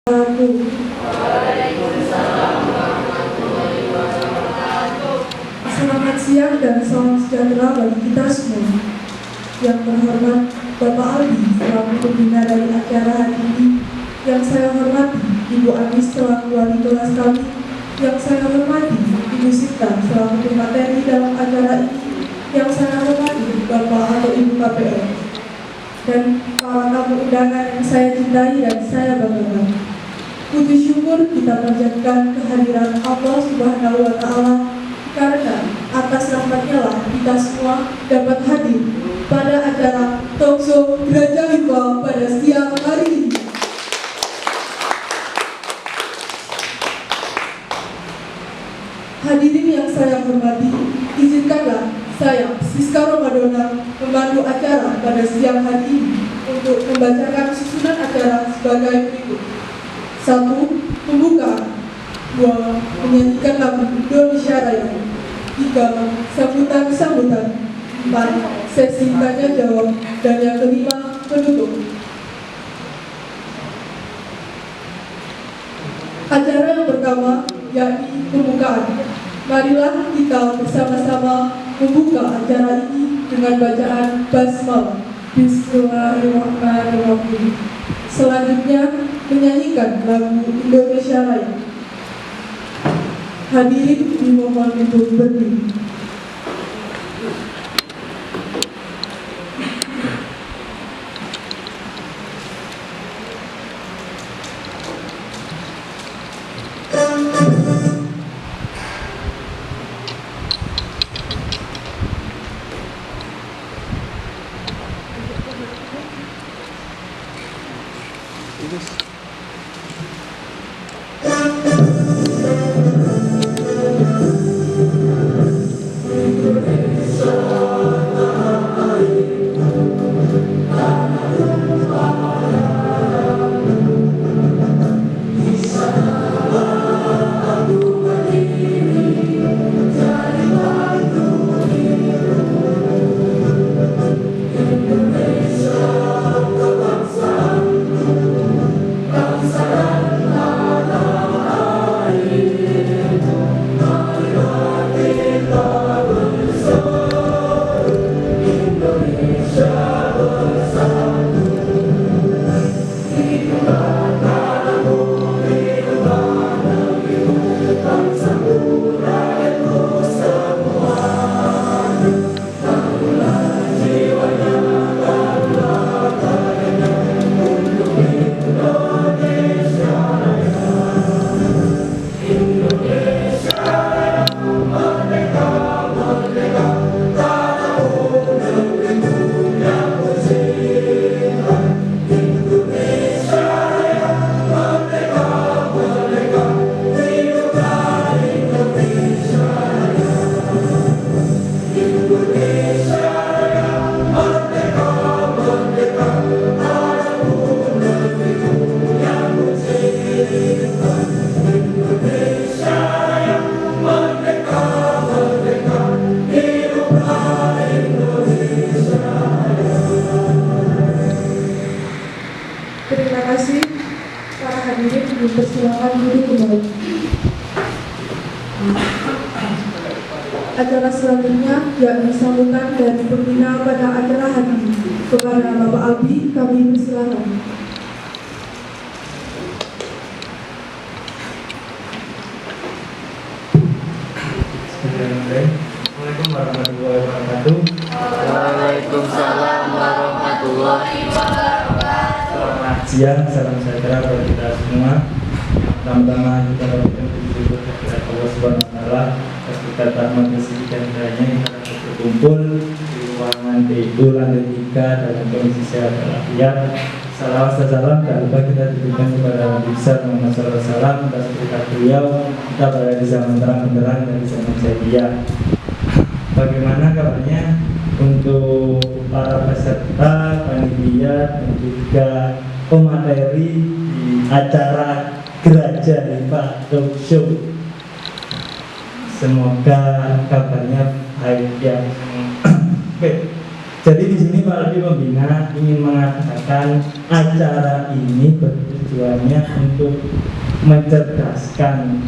Selamat siang dan salam sejahtera bagi kita semua. Yang terhormat Bapak Aldi selaku pembina dari acara hari ini, yang saya hormati Ibu Anis selaku wali kelas kami, yang saya hormati Ibu Sita selaku pemateri dalam acara ini, yang saya hormati Bapak atau Ibu KPM, dan para tamu undangan yang saya cintai dan saya banggakan. Puji syukur kita panjatkan kehadiran Allah Subhanahu wa Ta'ala, karena atas rahmatnya lah kita semua dapat hadir pada acara talkshow Gereja Hikmah pada siang hari ini. Hadirin yang saya hormati, izinkanlah saya, Siska Romadona, memandu acara pada siang hari ini untuk membacakan susunan acara sebagai berikut. 1. Pembukaan. 2. Menyanyikan lagu Indonesia Raya. 3. Sambutan. 4. Sesi tanya jawab. Dan yang kelima, penutup. Acara yang pertama yakni pembukaan. Marilah kita bersama-sama membuka acara ini dengan bacaan basmalah. Bismillahirrahmanirrahim. Selanjutnya menyanyikan lagu Indonesia Raya. Hadirin dimohon untuk berdiri. Terima kasih. Para hadirin dipersilakan duduk kembali. Acara selanjutnya yakni sambutan dari pembina pada acara hari ini. Kepada Bapak Albi, kami persilakan. Assalamualaikum warahmatullahi wabarakatuh. Waalaikumsalam warahmatullahi wabarakatuh. Selamat siang, salam sejahtera bagi kita semua. Pertama-tama kita berikan bersyukur kepada Allah Subhanahu wa Ta'ala atas berkat rahmat rezeki dan hidayahnya kita dapat berkumpul di ruangan D2 lantai 3 dalam kondisi sehat walafiat. Salawat dan salam tak lupa kita diberikan kepada Nabi besar Muhammad SAW. Atas berkat beliau kita berada di zaman terang benderang dan di zaman jahiliyah. Bagaimana kabarnya untuk para peserta, panitia dan juga pemateri di acara Gereja Hikmah Talk Show? Semoga kabarnya baik ya. Oke. Jadi di sini Pak Aldi pembina ingin mengatakan mengatakan acara ini bertujuannya untuk mencerdaskan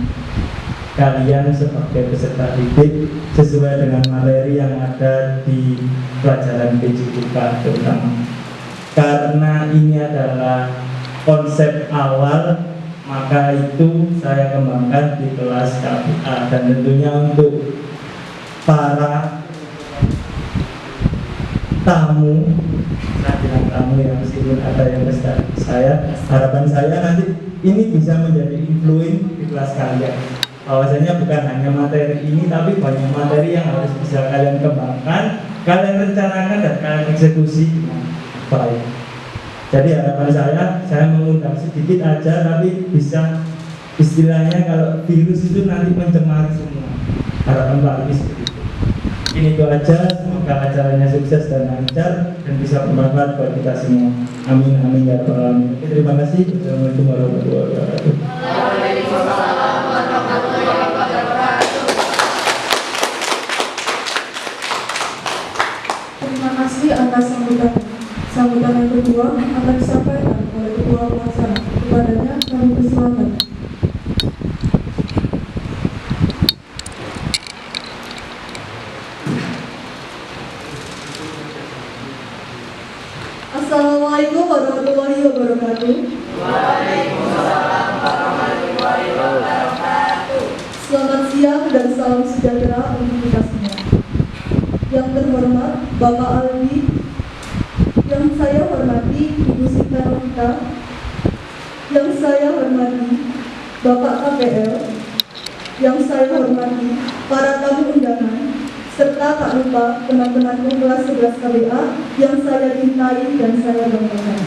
kalian sebagai peserta didik sesuai dengan materi yang ada di pelajaran PJK terutama. Karena ini adalah konsep awal, maka itu saya kembangkan di kelas KPA, dan tentunya untuk para tamu, saya bilang tamu yang meskipun ada yang besar saya, harapan saya nanti ini bisa menjadi influence di kelas kalian. Bahwasanya bukan hanya materi ini, tapi banyak materi yang harus bisa kalian kembangkan, kalian rencanakan dan kalian eksekusi dengan baik. Jadi harapan saya mengundang sedikit aja, tapi bisa istilahnya kalau virus itu nanti mencemari semua. Harapan Pak Anies seperti itu. Ini itu aja, semoga acaranya sukses dan lancar dan bisa bermanfaat buat kita semua. Amin amin ya rabbal alamin. Terima kasih. Assalamualaikum warahmatullahi wabarakatuh. Waalaikumsalam warahmatullahi wabarakatuh. Terima kasih atas sambutan. Sambutan yang kedua akan disampaikan oleh Ketua Pelaksana. Kepadanya kami persilakan. Assalamualaikum warahmatullahi wabarakatuh. Waalaikumsalam warahmatullahi wabarakatuh. Selamat siang dan salam sejahtera untuk kita semua. Yang terhormat Bapak Aldi, yang saya hormati Ibu Sinta Novita, yang saya hormati Bapak KPL, yang saya hormati para tamu undangan, serta tak lupa teman-temanku kelas 11 KBA yang saya cintai dan saya banggakan.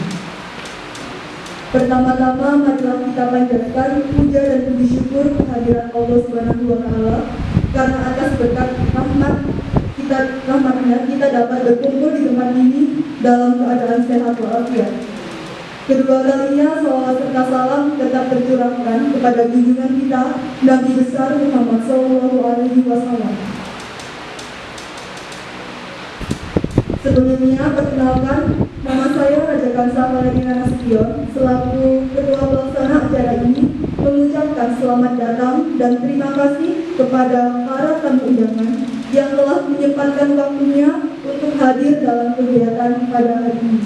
Pertama-tama marilah kita panjatkan puja dan puji syukur kehadiran Allah Subhanahu wa Ta'ala, karena atas berkat rahmatnya kita dapat berkumpul di tempat ini dalam keadaan sehat walafiat. Kedua kalinya salawat serta salam tetap tercurahkan kepada junjungan kita Nabi besar Muhammad SAW. Sebelumnya, perkenalkan, nama saya Raja Kansa Valentina Nasution, selaku Ketua Pelaksana acara ini, mengucapkan selamat datang dan terima kasih kepada para tamu undangan yang telah menyempatkan waktunya untuk hadir dalam kegiatan pada hari ini.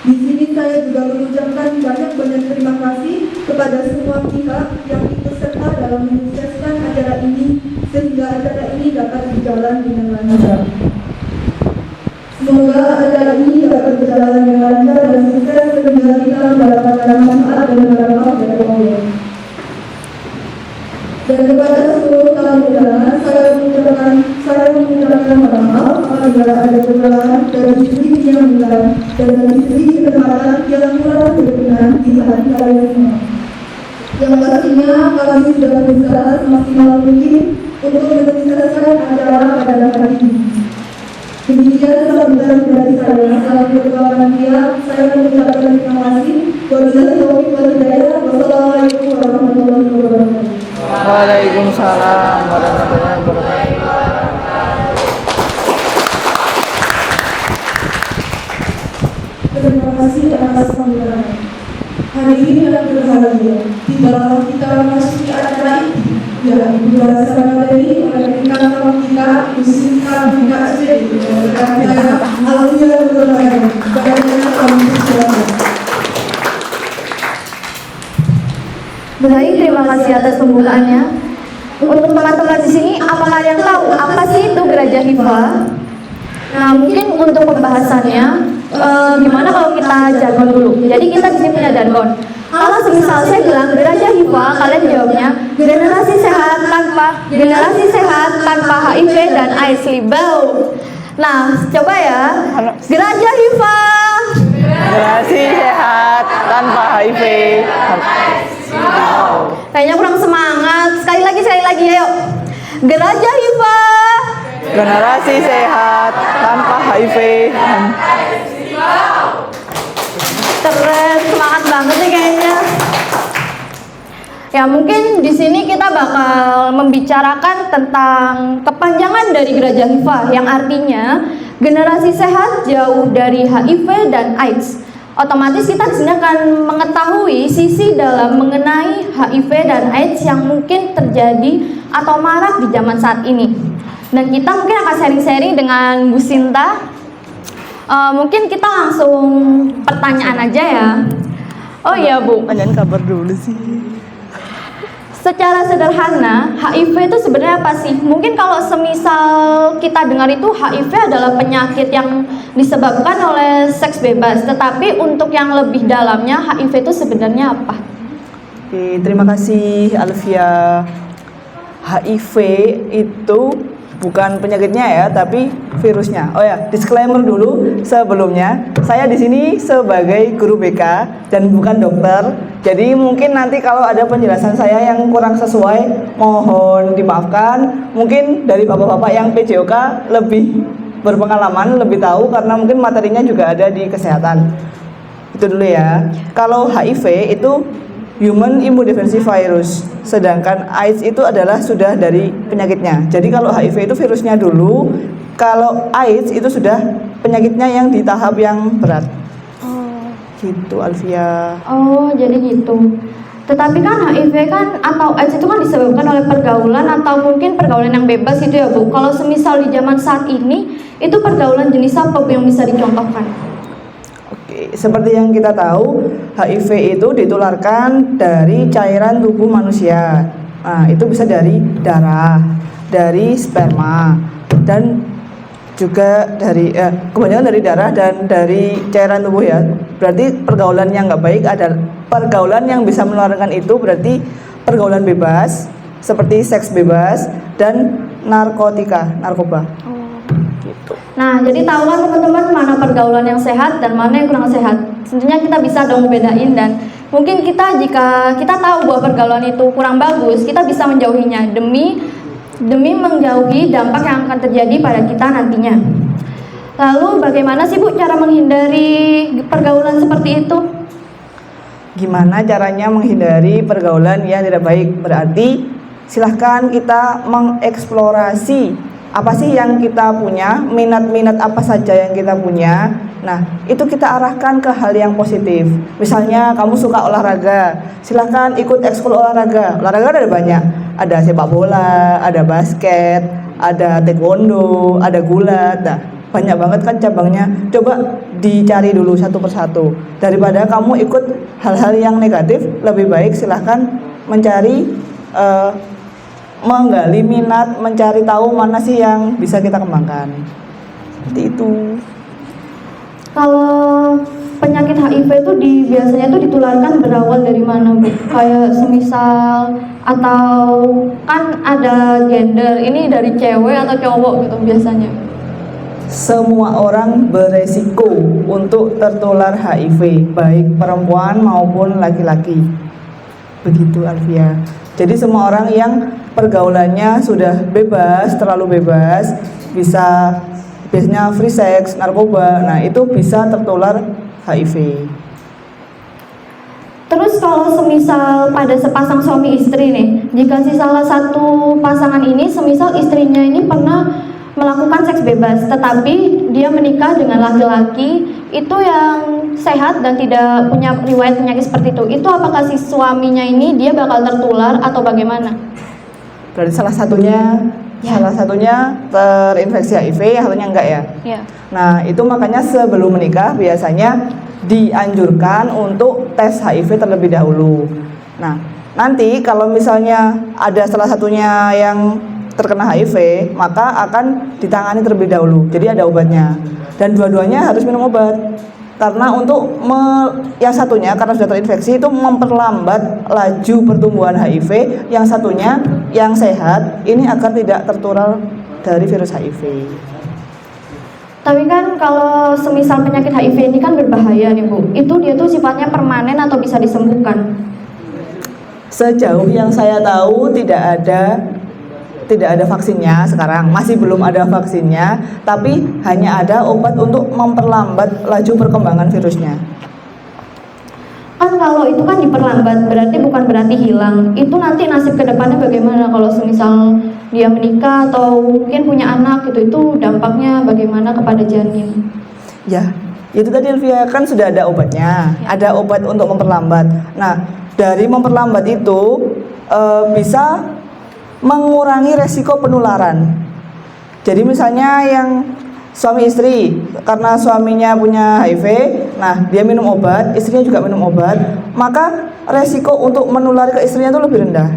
Di sini saya juga mengucapkan banyak-banyak terima kasih kepada semua pihak yang ikut serta dalam menyukseskan acara ini, sehingga acara ini dapat berjalan dengan lancar. Semoga acara ini dapat berjalan dengan lancar dan sukses sehingga kita mendapatkan manfaat dan berkah dari Allah. Dan kepada seluruh tamu undangan, saya mengucapkan mohon maaf apabila ada kesalahan dari segi yang benar dan dari segi kesempatan yang kurang berkenan di hati kalian semua. Yang pastinya kami sudah berusaha semaksimal mungkin untuk menyelesaikan acara pada hari ini. Demikian sambutan dari saya. Salam berdoa dia. Saya mengucapkan terima kasih. Wabillahi taufiq wal hidayah. Wassalamualaikum warahmatullahi wabarakatuh. Waalaikumsalam warahmatullahi wabarakatuh. Terima kasih atas sambutan. Hari ini adalah berbahagia. Tibalah kita memasuki acara ini. Ya, Ibu Bahasa Materi oleh rekan kawan kita, Ibu Sinta Novita SD, dan saya Alvia Nurulaya. Kepadanya kami persilakan. Baik, terima kasih atas pembukaannya. Untuk teman-teman di sini, apakah yang tahu apa sih itu Gereja Hifa? Nah, mungkin untuk pembahasannya, gimana kalau kita jargon dulu? Jadi kita di sini punya jargon. Kalau semisal saya bilang Gereja Hifa, kalian jawabnya generasi sehat tanpa HIV dan AIDS libau. Nah, coba ya. Gereja Hifa. Generasi sehat tanpa HIV. Kayaknya kurang semangat. Sekali lagi, ayo. Gereja Hifa. Generasi sehat tanpa HIV. Keren, semangat banget nih kayaknya. Ya, mungkin di sini kita bakal membicarakan tentang kepanjangan dari Gereja Hifa, yang artinya Generasi sehat jauh dari HIV dan AIDS. Otomatis kita di sini akan mengetahui sisi dalam mengenai HIV dan AIDS yang mungkin terjadi atau marak di zaman saat ini. Dan kita mungkin akan sharing-sharing dengan Bu Sinta. Mungkin kita langsung pertanyaan aja ya. Oh iya Bu, Tanyain kabar dulu sih. secara sederhana, HIV itu sebenarnya apa sih? Mungkin kalau semisal kita dengar itu HIV adalah penyakit yang disebabkan oleh seks bebas, tetapi untuk yang lebih dalamnya HIV itu sebenarnya apa? Oke, terima kasih Alfia. HIV itu bukan penyakitnya ya, tapi virusnya. Oh ya, disclaimer dulu sebelumnya. Saya di sini sebagai guru BK dan bukan dokter. Jadi mungkin nanti kalau ada penjelasan saya yang kurang sesuai, mohon dimaafkan. Mungkin dari bapak-bapak yang PJOK lebih berpengalaman, lebih tahu karena mungkin materinya juga ada di kesehatan. Itu dulu ya. Kalau HIV itu Human Immunodeficiency Virus, sedangkan AIDS itu adalah sudah dari penyakitnya. Jadi kalau HIV itu virusnya dulu, kalau AIDS itu sudah penyakitnya yang di tahap yang berat. Gitu Alfia. Oh, jadi gitu. Tetapi kan HIV kan atau AIDS itu kan disebabkan oleh pergaulan atau mungkin pergaulan yang bebas gitu ya Bu. Kalau semisal di zaman saat ini, itu pergaulan jenis apa Bu yang bisa dicontohkan? Oke, seperti yang kita tahu, HIV itu ditularkan dari cairan tubuh manusia. Nah, itu bisa dari darah, dari sperma, dan juga dari kebanyakan dari darah dan dari cairan tubuh ya. Berarti pergaulan yang nggak baik adalah pergaulan yang bisa menularkan itu berarti pergaulan bebas seperti seks bebas dan narkoba. Nah, jadi tahu kan teman-teman mana pergaulan yang sehat dan mana yang kurang sehat. Tentunya kita bisa dong bedain dan mungkin kita jika kita tahu bahwa pergaulan itu kurang bagus, kita bisa menjauhinya demi menjauhi dampak yang akan terjadi pada kita nantinya. Lalu bagaimana sih Bu cara menghindari pergaulan seperti itu? Gimana caranya menghindari pergaulan yang tidak baik? Berarti silahkan kita mengeksplorasi apa sih yang kita punya, minat-minat apa saja yang kita punya. Nah, itu kita arahkan ke hal yang positif. Misalnya kamu suka olahraga, silahkan ikut ekskul olahraga. Olahraga ada banyak, ada sepak bola, ada basket, ada taekwondo, ada gulat. Nah, banyak banget kan cabangnya. Coba dicari dulu satu persatu. Daripada kamu ikut hal-hal yang negatif, lebih baik silahkan mencari menggali minat, mencari tahu mana sih yang bisa kita kembangkan. Seperti itu. Kalau penyakit HIV itu biasanya itu ditularkan berawal dari mana Bu? Kayak semisal atau kan ada gender, ini dari cewek atau cowok gitu biasanya? Semua orang beresiko untuk tertular HIV, baik perempuan maupun laki-laki. Begitu Alfia. Jadi semua orang yang pergaulannya sudah bebas, terlalu bebas, biasanya free sex, narkoba, nah itu bisa tertular HIV. Terus kalau semisal pada sepasang suami istri nih, jika si salah satu pasangan ini semisal istrinya ini pernah melakukan seks bebas, tetapi dia menikah dengan laki-laki itu yang sehat dan tidak punya riwayat penyakit seperti itu apakah si suaminya ini dia bakal tertular atau bagaimana? Berarti salah satunya terinfeksi HIV, yang satunya enggak ya? Ya. Nah, itu makanya sebelum menikah biasanya dianjurkan untuk tes HIV terlebih dahulu. Nah, nanti kalau misalnya ada salah satunya yang terkena HIV, maka akan ditangani terlebih dahulu. Jadi ada obatnya. Dan dua-duanya harus minum obat. Karena untuk yang satunya karena sudah terinfeksi itu memperlambat laju pertumbuhan HIV, yang satunya yang sehat ini agar tidak tertular dari virus HIV. Tapi kan kalau semisal penyakit HIV ini kan berbahaya nih Bu, itu dia tuh sifatnya permanen atau bisa disembuhkan? Sejauh yang saya tahu tidak ada vaksinnya sekarang, masih belum ada vaksinnya, tapi hanya ada obat untuk memperlambat laju perkembangan virusnya. Kan kalau itu kan diperlambat, berarti bukan berarti hilang. Itu nanti nasib kedepannya bagaimana kalau semisal dia menikah atau mungkin punya anak gitu, itu dampaknya bagaimana kepada janin? Ya, itu tadi Elvia, kan sudah ada obatnya, ada obat untuk memperlambat. Nah, dari memperlambat itu bisa mengurangi resiko penularan. Jadi misalnya yang suami istri, karena suaminya punya HIV, nah dia minum obat, istrinya juga minum obat, maka resiko untuk menulari ke istrinya itu lebih rendah.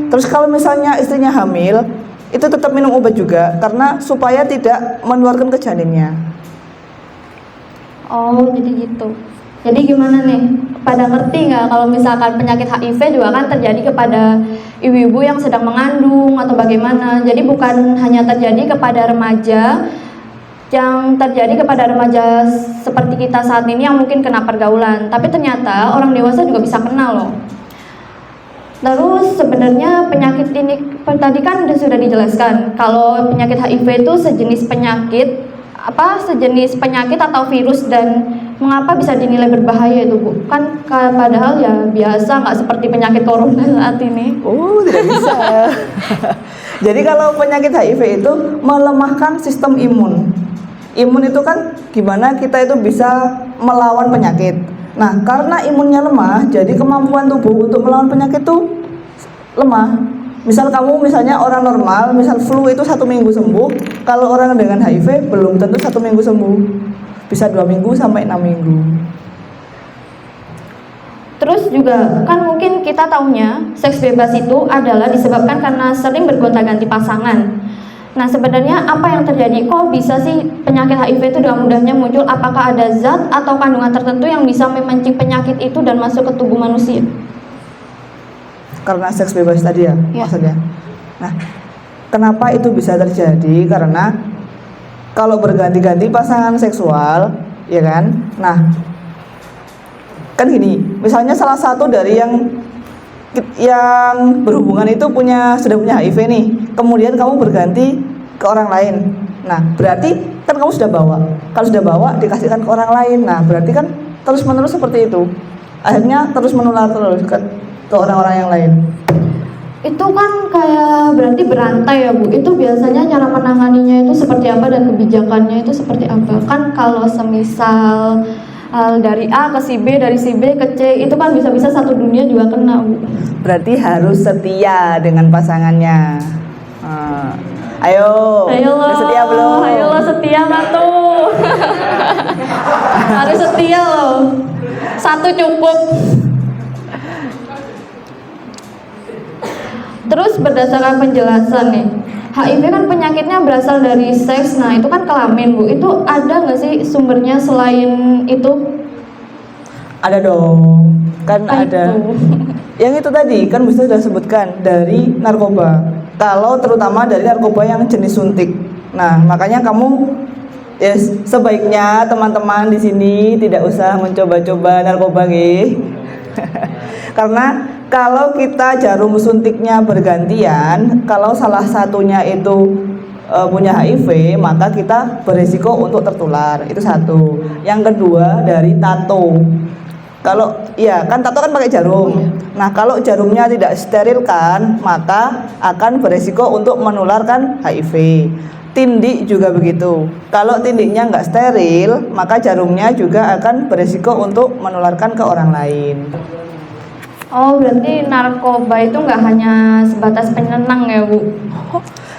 Terus kalau misalnya istrinya hamil, itu tetap minum obat juga, karena supaya tidak menularkan ke janinnya. Oh, jadi gitu. Jadi gimana nih? Pada ngerti nggak kalau misalkan penyakit HIV juga kan terjadi kepada ibu-ibu yang sedang mengandung atau bagaimana? Jadi bukan hanya terjadi kepada remaja, yang terjadi kepada remaja seperti kita saat ini yang mungkin kena pergaulan, tapi ternyata orang dewasa juga bisa kena loh. Terus sebenarnya penyakit ini tadi kan sudah dijelaskan kalau penyakit HIV itu sejenis penyakit atau virus, dan mengapa bisa dinilai berbahaya itu Bu? Kan padahal ya biasa, nggak seperti penyakit corona saat ini. Oh, tidak bisa. Jadi kalau penyakit HIV itu melemahkan sistem imun. Imun itu kan gimana kita itu bisa melawan penyakit. Nah, karena imunnya lemah, jadi kemampuan tubuh untuk melawan penyakit itu lemah. Misal kamu misalnya orang normal, misal flu itu 1 minggu sembuh, kalau orang dengan HIV belum tentu 1 minggu sembuh, bisa 2 minggu sampai 6 minggu. Terus juga kan mungkin kita taunya seks bebas itu adalah disebabkan karena sering bergonta-ganti pasangan. Nah sebenarnya apa yang terjadi? Kok bisa sih penyakit HIV itu dengan mudahnya muncul? Apakah ada zat atau kandungan tertentu yang bisa memancing penyakit itu dan masuk ke tubuh manusia? Karena seks bebas tadi ya, maksudnya. Nah, kenapa itu bisa terjadi? Karena kalau berganti-ganti pasangan seksual, ya kan? Nah, kan gini, misalnya salah satu dari yang berhubungan itu sudah punya HIV nih, kemudian kamu berganti ke orang lain. Nah, berarti kan kamu sudah bawa. Kalau sudah bawa dikasihkan ke orang lain. Nah, berarti kan terus-menerus seperti itu. Akhirnya terus menular terus ke orang-orang yang lain. Itu kan kayak berarti berantai ya Bu. Itu biasanya cara menanganinya itu seperti apa dan kebijakannya itu seperti apa? Kan kalau semisal dari A ke si B, dari si B ke C, itu kan bisa-bisa satu dunia juga kena Bu. Berarti harus setia dengan pasangannya. Ayo Ayolah, udah setia belum? Ayolah, setia nggak tuh? Harus setia loh. 1 cukup. Terus berdasarkan penjelasan nih, HIV kan penyakitnya berasal dari seks. Nah itu kan kelamin Bu. Itu ada nggak sih sumbernya selain itu? Ada dong, kan Apa ada. itu? Yang itu tadi kan bisa sudah sebutkan dari narkoba. Kalau terutama dari narkoba yang jenis suntik. Nah makanya kamu sebaiknya teman-teman di sini tidak usah mencoba-coba narkoba nggih. Karena kalau kita jarum suntiknya bergantian, kalau salah satunya itu punya HIV, maka kita beresiko untuk tertular. Itu satu. Yang kedua dari tato. Kalau kan tato kan pakai jarum. Nah, kalau jarumnya tidak sterilkan, maka akan beresiko untuk menularkan HIV. Tindik juga begitu. Kalau tindiknya nggak steril, maka jarumnya juga akan beresiko untuk menularkan ke orang lain. Oh berarti narkoba itu nggak hanya sebatas penenang ya Bu?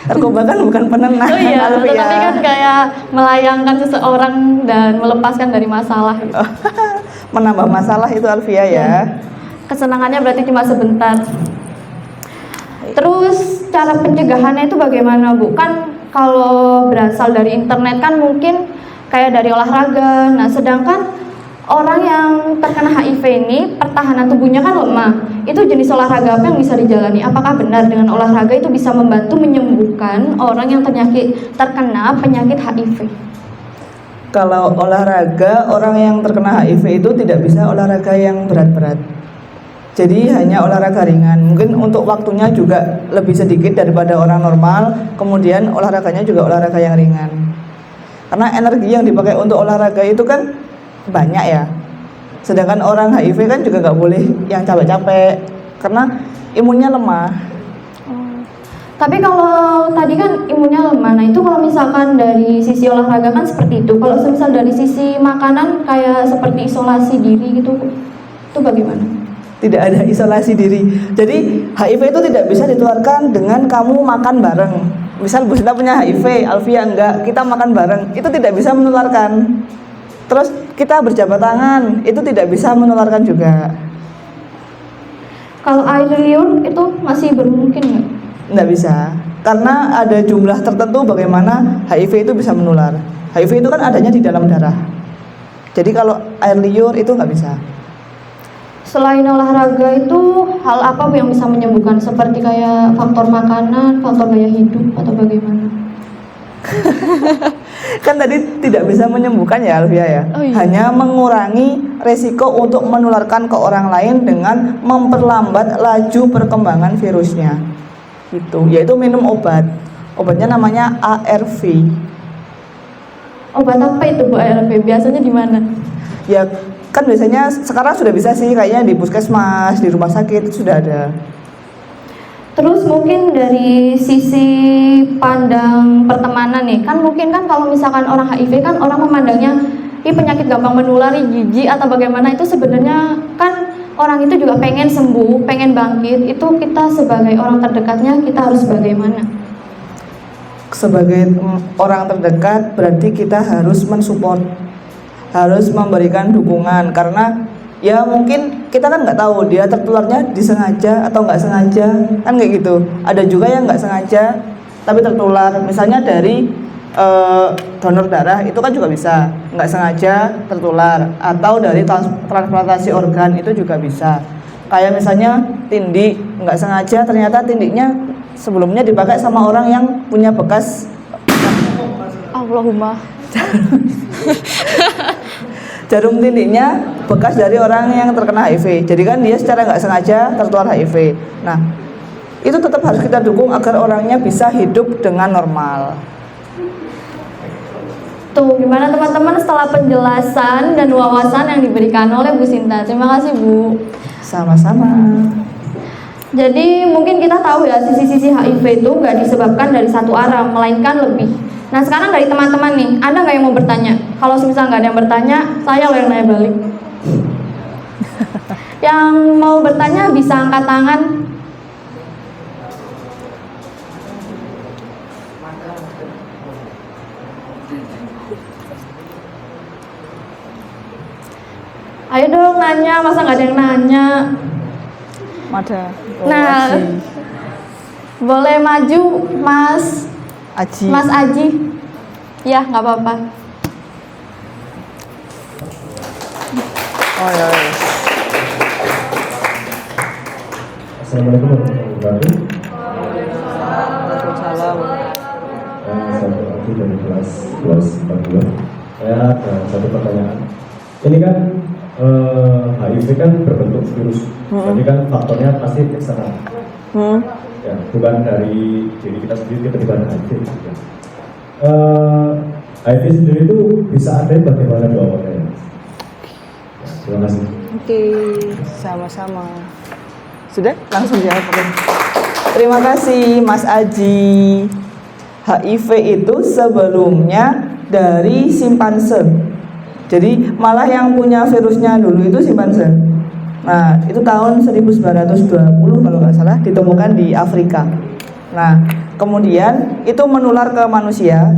Narkoba kan bukan penenang. Oh iya, Alvia. tetapi kan kayak melayangkan seseorang dan melepaskan dari masalah. Menambah masalah itu Alvia ya. Kesenangannya berarti cuma sebentar. Terus cara pencegahannya itu bagaimana Bu? Kan kalau berasal dari internet kan mungkin kayak dari olahraga. Nah sedangkan orang yang terkena HIV ini pertahanan tubuhnya kan lemah. Itu jenis olahraga apa yang bisa dijalani? Apakah benar dengan olahraga itu bisa membantu menyembuhkan orang yang terkena penyakit HIV? Kalau olahraga, orang yang terkena HIV itu tidak bisa olahraga yang berat-berat. Jadi hanya olahraga ringan. Mungkin untuk waktunya juga lebih sedikit daripada orang normal. Kemudian olahraganya juga olahraga yang ringan. Karena energi yang dipakai untuk olahraga itu kan banyak ya. Sedangkan orang HIV kan juga nggak boleh yang capek-capek karena imunnya lemah. Tapi kalau tadi kan imunnya lemah, nah itu kalau misalkan dari sisi olahraga kan seperti itu. Kalau misal dari sisi makanan kayak seperti isolasi diri gitu, itu bagaimana? Tidak ada isolasi diri. Jadi HIV itu tidak bisa ditularkan dengan kamu makan bareng. Misal Bu Sinta punya HIV, Alfia enggak, kita makan bareng, itu tidak bisa menularkan. Terus kita berjabat tangan, itu tidak bisa menularkan juga. Kalau air liur itu masih bermungkin nggak? Nggak bisa, karena ada jumlah tertentu bagaimana HIV itu bisa menular. HIV itu kan adanya di dalam darah. Jadi kalau air liur itu nggak bisa. Selain olahraga itu hal apa yang bisa menyembuhkan? Seperti kayak faktor makanan, faktor gaya hidup atau bagaimana? Kan tadi tidak bisa menyembuhkan ya Alfia ya. Oh iya. Hanya mengurangi resiko untuk menularkan ke orang lain dengan memperlambat laju perkembangan virusnya. Itu yaitu minum obat. Obatnya namanya ARV. Obat apa itu Bu ARV? Biasanya di mana? Ya kan biasanya sekarang sudah bisa sih kayaknya di puskesmas, di rumah sakit itu sudah ada. Terus mungkin dari sisi pandang pertemanan nih, kan mungkin kan kalau misalkan orang HIV kan orang memandangnya ini penyakit gampang menular, ini jijik atau bagaimana, itu sebenarnya kan orang itu juga pengen sembuh, pengen bangkit. Itu kita sebagai orang terdekatnya kita harus bagaimana? Sebagai orang terdekat berarti kita harus mensupport, harus memberikan dukungan, karena ya mungkin kita kan nggak tahu dia tertularnya disengaja atau nggak sengaja, kan kayak gitu. Ada juga yang nggak sengaja tapi tertular, misalnya dari donor darah itu kan juga bisa nggak sengaja tertular, atau dari transplantasi organ itu juga bisa. Kayak misalnya tindik, nggak sengaja ternyata tindiknya sebelumnya dipakai sama orang yang punya bekas Allahumma. jarum tindiknya bekas dari orang yang terkena HIV. Jadi kan dia secara nggak sengaja tertular HIV. Nah, itu tetap harus kita dukung agar orangnya bisa hidup dengan normal. Tuh, gimana teman-teman setelah penjelasan dan wawasan yang diberikan oleh Bu Sinta? Terima kasih Bu. Sama-sama. Jadi mungkin kita tahu ya sisi-sisi HIV itu nggak disebabkan dari satu arah, melainkan lebih. Nah sekarang dari teman-teman nih, ada nggak yang mau bertanya? Kalau misal nggak ada yang bertanya, saya loh yang nanya balik. Yang mau bertanya bisa angkat tangan. Ayo dong nanya, masa nggak ada yang nanya? Ada. Nah, boleh maju Mas Aji. Mas Aji. Ya, nggak apa-apa. Oh ya. Assalamualaikum warahmatullahi wabarakatuh. Waalaikumsalam. Saya Abdi dari kelas 1242. Saya ada satu pertanyaan. Ini kan HIV kan berbentuk virus, jadi kan faktornya pasti eksternal. Ya, bukan dari diri kita sendiri, keterlibatan HIV. Ya. HIV sendiri itu bisa ada bagaimana awalnya? Ya, terima kasih. Oke, sama-sama. Sudah? Langsung jawab. Oke. Terima kasih Mas Aji. HIV itu sebelumnya dari simpanse. Jadi malah yang punya virusnya dulu itu simpanse. Nah, itu tahun 1920 kalau nggak salah ditemukan di Afrika. Nah, kemudian itu menular ke manusia.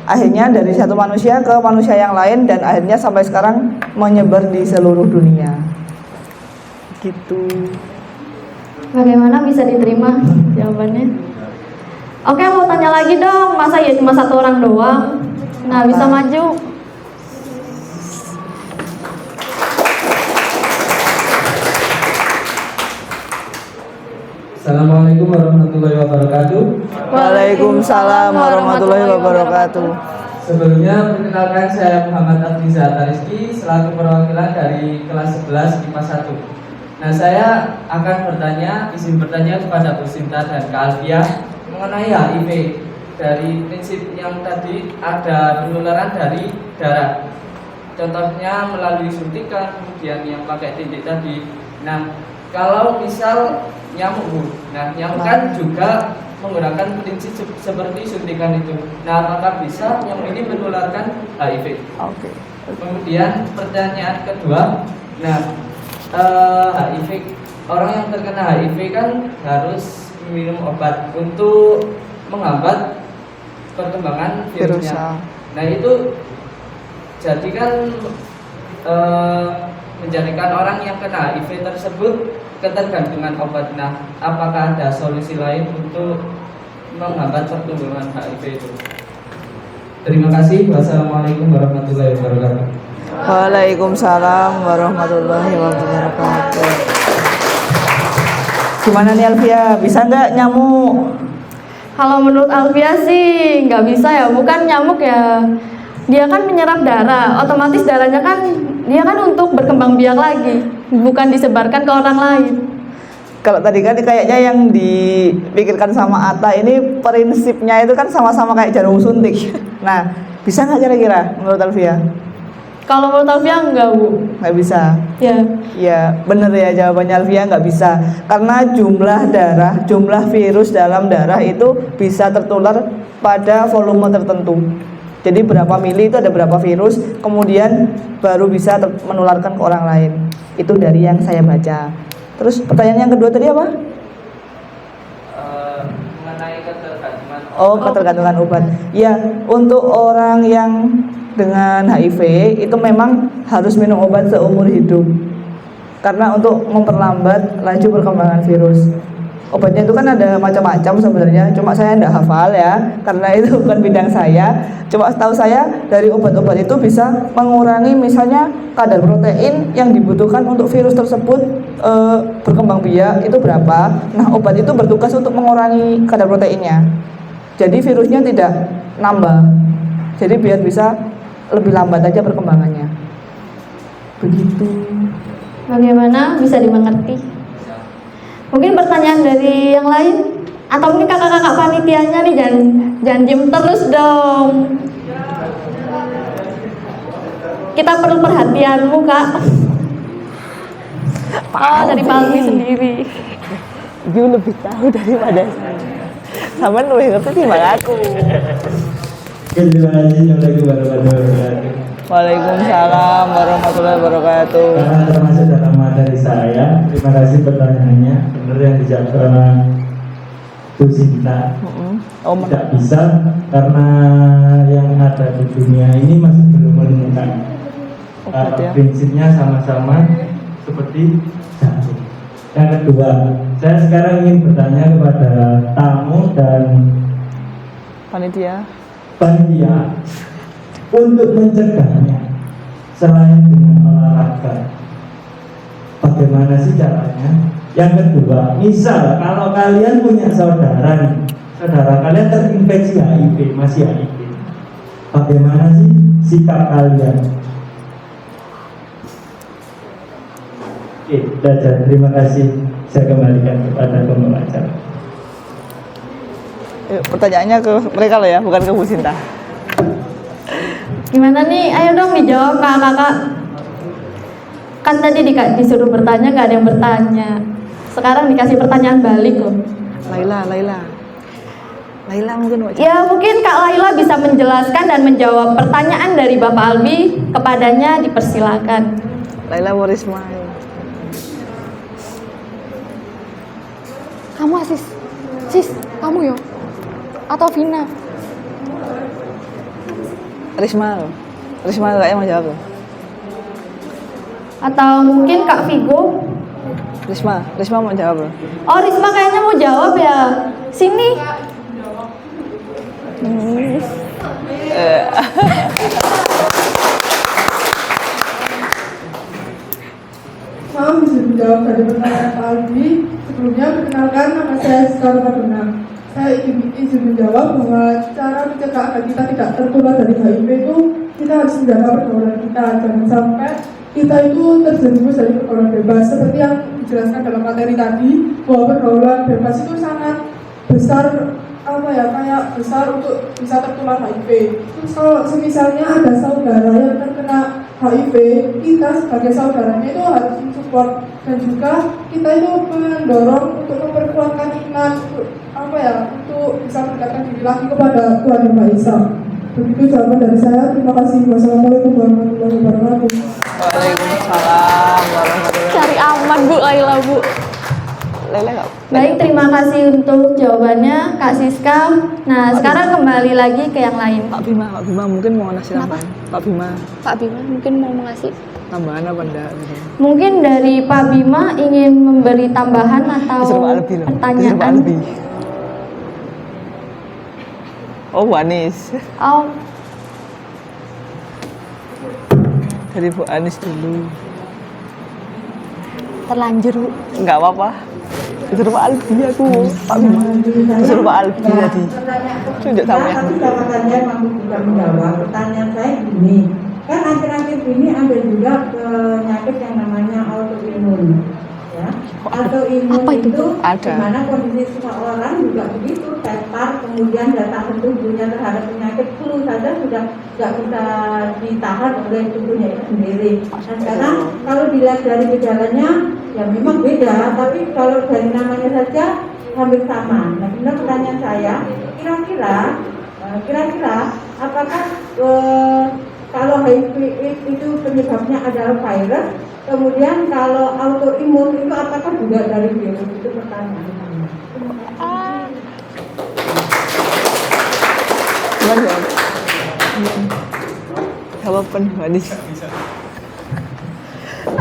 Akhirnya dari satu manusia ke manusia yang lain dan akhirnya sampai sekarang menyebar di seluruh dunia. Gitu. Bagaimana bisa diterima jawabannya? Oke, mau tanya lagi dong. Masa ya cuma satu orang doang? Nah, bisa maju. Assalamualaikum warahmatullahi wabarakatuh. Waalaikumsalam warahmatullahi wabarakatuh. Sebelumnya perkenalkan saya Muhammad Abdiza Tariski selaku perwakilan dari kelas 11 IPA 1. Nah, saya akan izin bertanya kepada Bu Sinta dan Kak Alfia mengenai HIV. Dari prinsip yang tadi ada penularan dari darah. Contohnya melalui suntikan, kemudian yang pakai tindik tadi. Nah, kalau misal nyamuk, Bu. Nah, nyamuk kan juga menggunakan prinsip seperti suntikan itu. Nah, apakah bisa yang ini menularkan HIV? Oke. Kemudian pertanyaan kedua, nah HIV, orang yang terkena HIV kan harus minum obat untuk menghambat perkembangan virusnya. Nah itu jadi kan menjadikan orang yang kena HIV tersebut ketergantungan obat. Nah, apakah ada solusi lain untuk menghambat pertumbuhan HIV itu? Terima kasih. Wassalamualaikum warahmatullahi wabarakatuh. Waalaikumsalam warahmatullahi wabarakatuh. Gimana nih Alfia, bisa nggak nyamuk? Kalau menurut Alfia sih nggak bisa ya, bukan nyamuk ya. Dia kan menyerap darah, otomatis darahnya kan dia kan untuk berkembang biak lagi, bukan disebarkan ke orang lain. Kalau tadi kan kayaknya yang dipikirkan sama Atta ini prinsipnya itu kan sama-sama kayak jarum suntik. Nah, bisa nggak kira-kira menurut Alfia? Kalau menurut Alfia enggak, Bu. Nggak bisa. Ya. Ya, bener ya jawabannya Alfia, nggak bisa. Karena jumlah virus dalam darah itu bisa tertular pada volume tertentu. Jadi berapa mili itu ada berapa virus, kemudian baru bisa menularkan ke orang lain. Itu dari yang saya baca. Terus pertanyaan yang kedua tadi apa? Mengenai ketergantungan. Oh, ketergantungan obat. Ya, untuk orang yang dengan HIV itu memang harus minum obat seumur hidup. Karena untuk memperlambat laju perkembangan virus. Obatnya itu kan ada macam-macam sebenarnya, cuma saya tidak hafal ya, karena itu bukan bidang saya. Cuma tahu saya dari obat-obat itu bisa mengurangi misalnya kadar protein yang dibutuhkan untuk virus tersebut berkembang biak itu berapa. Nah, obat itu bertugas untuk mengurangi kadar proteinnya. Jadi virusnya tidak nambah. Jadi biar bisa lebih lambat aja perkembangannya. Begitu. Bagaimana bisa dimengerti? Mungkin pertanyaan dari yang lain, atau mungkin kakak-kakak panitianya nih, jangan diem terus dong. Kita perlu perhatianmu, Kak. Oh, dari Palmi sendiri. You lebih tahu daripada saya. Sama lebih ngerti timbang aku. Terima kasih. Assalamualaikum warahmatullahi wabarakatuh. Waalaikumsalam warahmatullahi wabarakatuh. Karena termasuk dalam materi saya, terima kasih pertanyaannya. Benar yang dijawab oleh Bu Sinta. Tidak bisa karena yang ada di dunia ini masih belum menemukan. Karena prinsipnya sama-sama seperti jantung. Yang kedua, saya sekarang ingin bertanya kepada tamu dan Panitia. Untuk mencegahnya selain dengan olahraga, bagaimana sih caranya? Yang kedua, misal kalau kalian punya saudara kalian terinfeksi HIV, masih HIV, bagaimana sih sikap kalian? Oke, belajar. Terima kasih. Saya kembalikan kepada pembawa acara. Pertanyaannya ke mereka loh ya, bukan ke Bu Sinta. Gimana nih? Ayo dong dijawab kakak-kakak. Kan tadi disuruh bertanya, gak ada yang bertanya. Sekarang dikasih pertanyaan balik loh. Laila mungkin mau Ya mungkin Kak Laila bisa menjelaskan dan menjawab pertanyaan dari Bapak Albi. Kepadanya dipersilakan. Laila Warisma. Kamu sis, kamu yo? Atau Vina? Risma kayaknya mau jawab loh. Atau mungkin Kak Vigo. Risma mau jawab loh. Oh, Risma kayaknya mau jawab ya. Sini. Mau bisa menjawab dari pertanyaan Pak Albi. Sebelumnya perkenalkan, nama saya Skarma Maduna. Saya izin menjawab bahwa cara mencegah agar kita tidak tertular dari HIV itu kita harus menjaga pergaulan kita. Jangan sampai kita itu terjerumus dari pergaulan bebas. Seperti yang dijelaskan dalam materi tadi, bahwa pergaulan bebas itu sangat besar, kayak besar untuk bisa tertular HIV. Terus kalau misalnya ada saudara yang terkena HIV, kita sebagai saudaranya itu harus mensupport, dan juga kita itu mendorong untuk memperkuatkan iman, untuk bisa mendekatkan diri lagi kepada Tuhan Yang Maha Esa. Begitu jawaban dari saya. Terima kasih. Wassalamualaikum warahmatullahi wabarakatuh. Waalaikumsalam warahmatullahi. Cari aman Bu Laila Bu. Laila nggak? Baik, terima kasih untuk jawabannya Kak Siska. Nah, sekarang kembali lagi ke yang lain. Pak Bima mungkin mau ngasih Kenapa? tambahan. Pak Bima Pak Bima mungkin mau ngasih. tambahan apa enggak? Mungkin dari Pak Bima ingin memberi tambahan atau Disuruh Pak Albi loh. Disuruh Pak pertanyaan. Albi. Oh, Anis. Oh, Dari Bu Anis dulu. Terlanjur Bu. Enggak apa-apa. Disuruh Pak Albi aku. Pak Bima. Disuruh Pak Albi tadi. Tunjuk tamunya. Tapi jawabannya mampu juga menjawab. Pertanyaan saya gini, kan akhir-akhir ini ada juga penyakit yang namanya autoimun, ya. Autoimun Apa itu? itu Ada. di mana kondisi seseorang juga begitu, tepar, kemudian datang ke tubuhnya terhadap penyakit flu saja sudah tidak bisa ditahan oleh tubuhnya itu sendiri. Dan sekarang kalau dilihat dari gejalanya, ya memang beda, tapi kalau dari namanya saja hampir sama. Nah, kemudian pertanyaan saya, kira-kira apakah kalau HIV itu penyebabnya adalah virus, kemudian kalau autoimun itu apakah juga dari virus? Itu pertanyaan. Gimana jawab? Jawaban Bu Anis.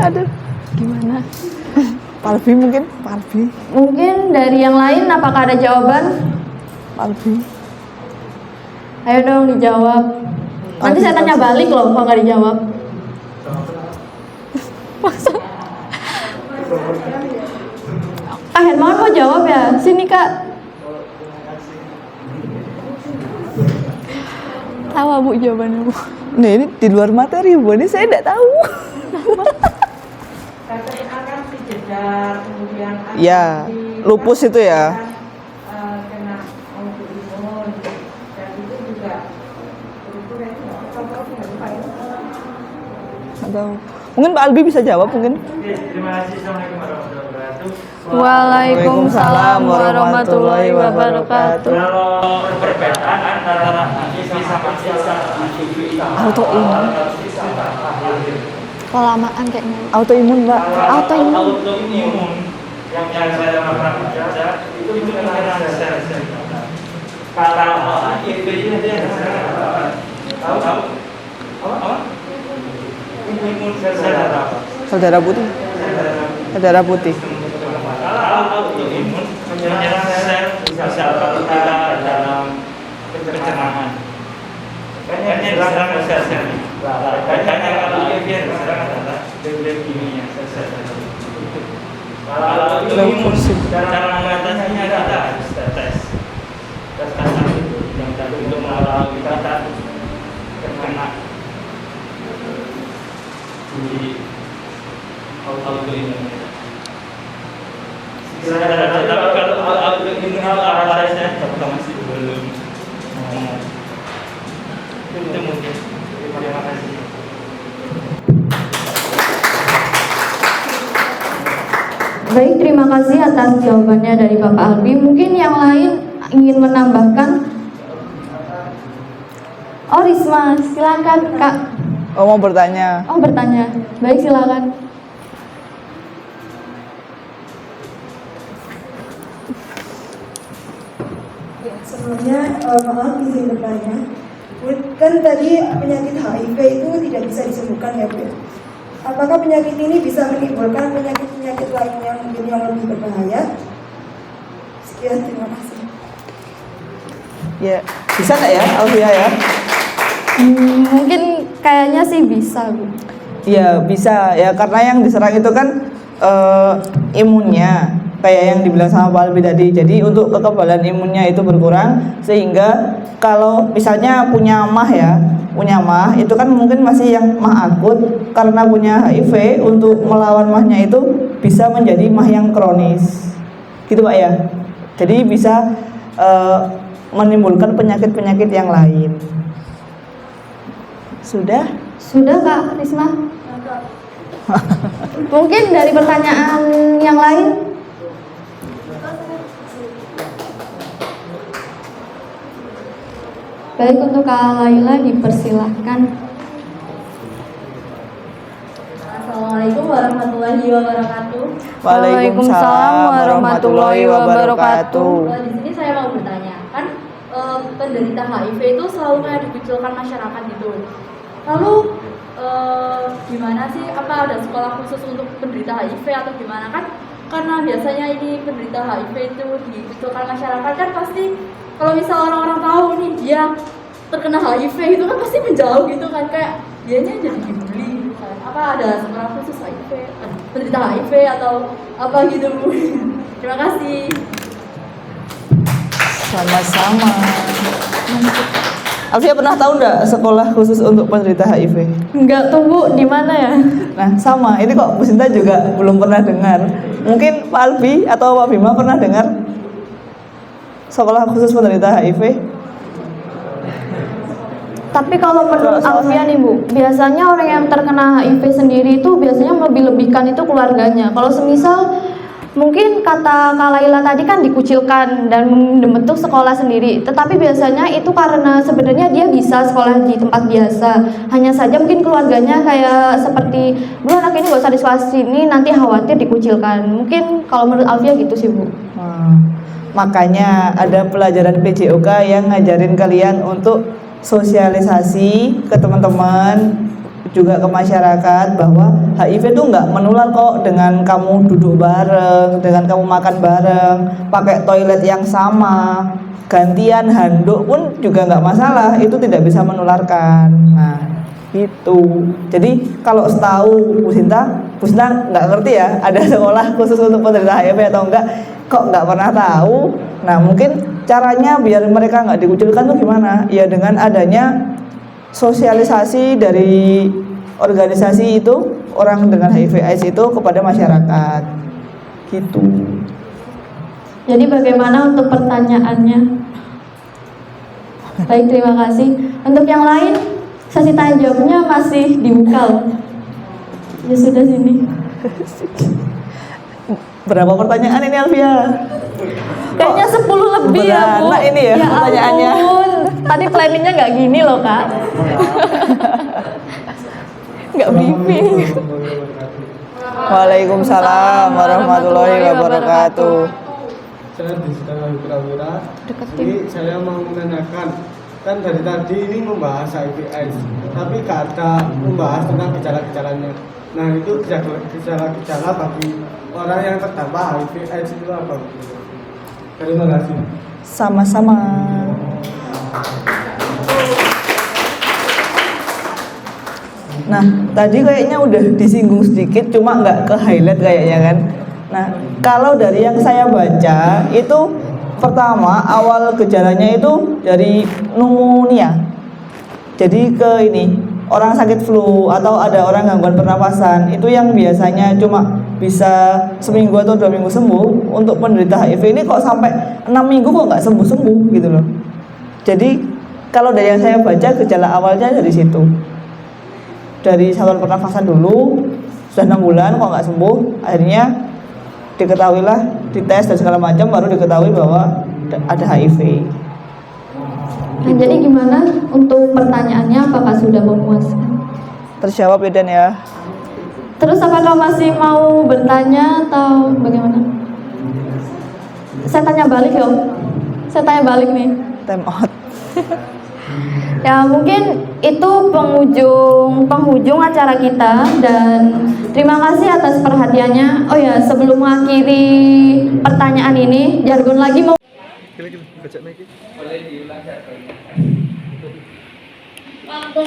Aduh, Gimana? Palbi mungkin? Palbi. mungkin dari yang lain apakah ada jawaban? Palbi. Ayo dong dijawab. Nanti saya tanya balik loh kalau nggak dijawab. Kak Hermawan mau jawab ya? Sini Kak. Tahu Bu jawabannya Bu. Nah, ini di luar materi Bu, ini saya enggak tahu. Katanya kan si jedar, kemudian akan Ya, lupus itu ya. kena autoimun, dan itu juga Atau mungkin Pak Albi bisa jawab mungkin. Oke, terima kasih. Assalamualaikum warahmatullahi wabarakatuh. Waalaikumsalam warahmatullahi wabarakatuh. Kalau perbedaan antara HIV sama Autoimun. Kelamaan kayaknya. Autoimun, Mbak. Autoimun. autoimun yang saya pernah baca itu menyerang sel-sel. Kalau HIV itu dia tahu apa? Imun sel-sel apa? Saudara putih. Saudara putih. Kalau autoimun menyerang sel kalau kita dalam pencernaan. Kayaknya diserang sel-sel. Kayaknya kalau HIV yang diserang adalah leukemia sel-sel. Kalau autoimun cara mengatasinya kita harus tes kasar yang tadi untuk mengawal kita terkena di autoimun. Tapi kalau autoimun alasannya kita masih belum. Itu mungkin. Terima kasih. Baik, terima kasih atas jawabannya dari Bapak Albi. Mungkin yang lain ingin menambahkan. Oh, Risma, silakan Kak. Oh, mau bertanya. Oh, bertanya. Baik, silakan. Ya, sebelumnya maaf izin bertanya. Kan tadi penyakit HIV itu tidak bisa disembuhkan ya Bu. Apakah penyakit ini bisa menimbulkan penyakit-penyakit lain yang mungkin yang lebih berbahaya? Sekian, terima kasih. Ya, bisa nggak ya, Alvia ya? Mungkin kayaknya sih bisa, Bu. Iya, bisa ya, karena yang diserang itu kan imunnya, kayak yang dibilang sama Pak Albi tadi. Jadi untuk kekebalan imunnya itu berkurang, sehingga kalau misalnya punya MAH ya, punya MAH itu kan mungkin masih yang MAH akut, karena punya HIV untuk melawan MAH-nya itu bisa menjadi MAH yang kronis, gitu Pak ya. Jadi bisa menimbulkan penyakit-penyakit yang lain. Sudah? Sudah Kak Risma? Mungkin dari pertanyaan yang lain? Baik, untuk Kak Laila dipersilahkan. Assalamualaikum warahmatullahi wabarakatuh. Waalaikumsalam warahmatullahi wabarakatuh. Di sini saya mau bertanya, kan penderita HIV itu selalu kayak dikucilkan masyarakat gitu. Lalu gimana sih? Apa ada sekolah khusus untuk penderita HIV atau gimana kan? Karena biasanya ini penderita HIV itu dikucilkan masyarakat kan pasti kalau misal orang-orang tahu nih dia terkena HIV itu kan pasti menjauh gitu kan, kayak dianya jadi dibully gitu kan. Apa ada sekolah khusus HIV, penderita HIV atau apa gitu? Terima kasih. Sama-sama. Alfia pernah tahu nggak sekolah khusus untuk penderita HIV? Enggak tuh Bu, di mana ya? Nah sama, ini kok Bu Sinta juga belum pernah dengar. Mungkin Pak Albi atau Pak Bima pernah dengar sekolah khusus penderita HIV? Tapi kalau menurut Alfia nih Bu, biasanya orang yang terkena HIV sendiri itu biasanya melebih-lebihkan itu keluarganya. Kalau semisal mungkin kata Kak Laila tadi kan dikucilkan dan membentuk sekolah sendiri. Tetapi biasanya itu karena sebenarnya dia bisa sekolah di tempat biasa. Hanya saja mungkin keluarganya kayak seperti, Bu anak ini gak usah di sekolah sini, nanti khawatir dikucilkan. Mungkin kalau menurut Alfia gitu sih Bu. Makanya ada pelajaran PJOK yang ngajarin kalian untuk sosialisasi ke teman-teman, juga ke masyarakat bahwa HIV itu nggak menular kok dengan kamu duduk bareng, dengan kamu makan bareng, pakai toilet yang sama, gantian handuk pun juga nggak masalah, itu tidak bisa menularkan. Nah itu. Jadi kalau setahu Bu Sinta nggak ngerti ya ada sekolah khusus untuk penderita HIV atau enggak, kok nggak pernah tahu. Nah mungkin caranya biar mereka nggak dikucilkan tuh gimana? Ya dengan adanya sosialisasi dari organisasi itu orang dengan HIV/AIDS itu kepada masyarakat gitu. Jadi bagaimana untuk pertanyaannya? Baik, terima kasih. Untuk yang lain, sesi tanya jawabnya masih dibuka loh. Ya sudah sini. Berapa pertanyaan ini Alfia? Kayaknya 10 lebih ya Bu. Nah ini ya pertanyaannya. Ampun. Tadi planningnya nggak gini loh Kak. Nggak briefing. Waalaikumsalam warahmatullahi wabarakatuh. Saya di sekolah Wira. Ini saya mau menanyakan, kan dari tadi ini membahas HIV/AIDS, tapi gak ada membahas tentang gejala-gejalanya. Nah itu gejala-gejala bagi orang yang terdampak HIV/AIDS itu apa? Terima kasih. Sama-sama. Nah, tadi kayaknya udah disinggung sedikit, cuma nggak ke highlight kayaknya kan. Nah, kalau dari yang saya baca itu pertama awal gejalanya itu dari pneumonia. Jadi ke ini orang sakit flu atau ada orang gangguan pernapasan itu yang biasanya cuma bisa seminggu atau 2 minggu sembuh. Untuk penderita HIV ini kok sampai 6 minggu kok nggak sembuh-sembuh gitu loh. Jadi kalau dari yang saya baca gejala awalnya dari situ. Dari saluran pernafasan dulu sudah 6 bulan kok nggak sembuh, akhirnya diketahuilah dites dan segala macam baru diketahui bahwa ada HIV. Nah, jadi gimana untuk pertanyaannya, apakah sudah memuaskan? Terjawab ya Dan ya. Terus apakah masih mau bertanya atau bagaimana? Saya tanya balik loh. Saya tanya balik nih. Time out. Ya mungkin itu penghujung acara kita dan terima kasih atas perhatiannya. Oh ya, sebelum mengakhiri pertanyaan ini, jargon lagi mau. Waktu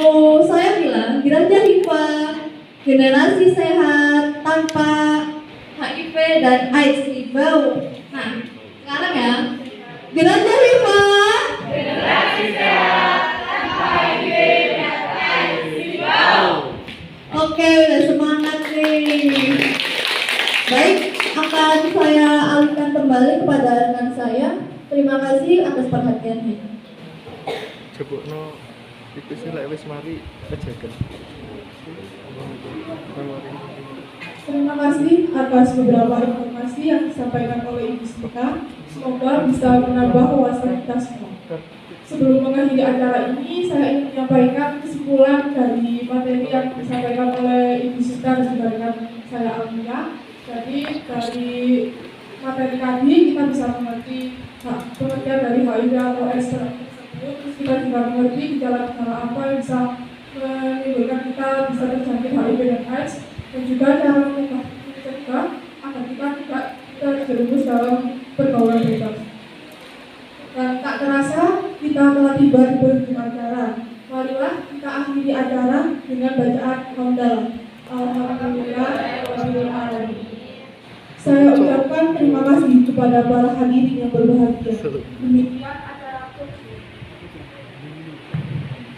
saya bilang Gereja Hifa generasi sehat tanpa HIV dan AIDS bau. Nah, sekarang ya Gereja Hifa generasi sehat tanpa HIV dan AIDS bau. Oke, udah semangat nih. Baik, akan saya alihkan kembali kepada rekan saya. Terima kasih atas perhatiannya. Jebukno iku sing lek wis mari kejagan. Terima kasih atas beberapa informasi yang disampaikan oleh Ibu Sita. Semoga bisa menambah wawasan kita semua. Sebelum mengakhiri acara ini, saya ingin menyampaikan kesimpulan dari materi yang disampaikan oleh Ibu Sita dan juga dengan saya Alvia. Jadi dari materi tadi kita bisa mengerti pengertian dari HIV atau AIDS tersebut. Terus kita juga mengerti gejala-gejala apa yang bisa menimbulkan kita bisa terjangkit HIV dan AIDS, dan juga cara mencegah agar kita tidak terjerumus dalam pergaulan bebas. Dan tak terasa kita telah tiba di penghujung acara. Marilah kita akhiri acara dengan bacaan hamdalah. Alhamdulillah rabbil alamin. Saya ucapkan terima kasih kepada para hadirin yang berbahagia. Demikian acara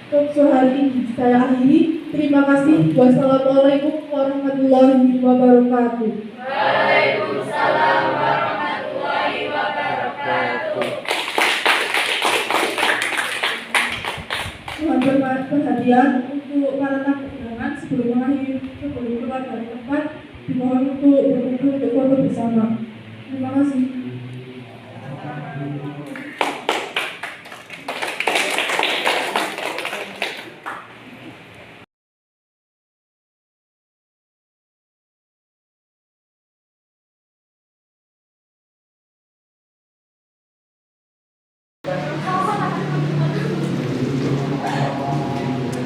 talkshow hari ini saya akhiri. Terima kasih. Wassalamualaikum warahmatullahi wabarakatuh. Waalaikumsalam warahmatullahi wabarakatuh. Mohon perhatian untuk para tamu undangan sebelum keluar dari tempat, dimohon untuk berkumpul untuk foto bersama. Terima kasih.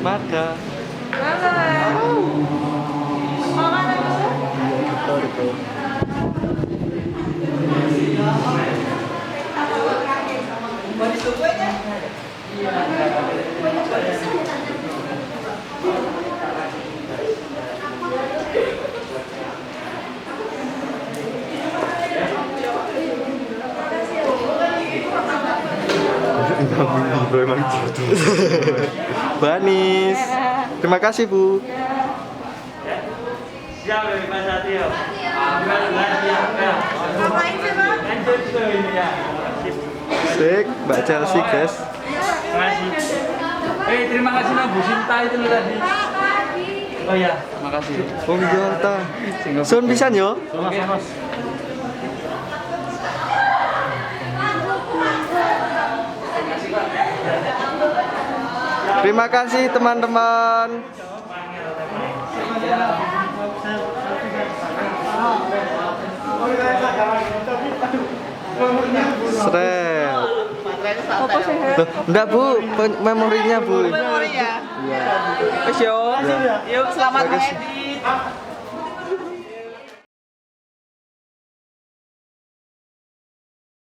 Maka Banis. Terima kasih, Bu. Siap ya Mas Satrio. Ngapain sih Bang? Lanjut tuh ini ya. Sik, Mbak Chelsea, guys. Terima kasih Mbak Bu Sinta itu loh tadi. Oh ya, Makasih. Om Jonta. Sun pisan yo. Oke, Mas. Terima kasih teman-teman. Seret. Loh, enggak Bu, memorinya Bu. Memori ya. Wes yo. Yuk selamat edit.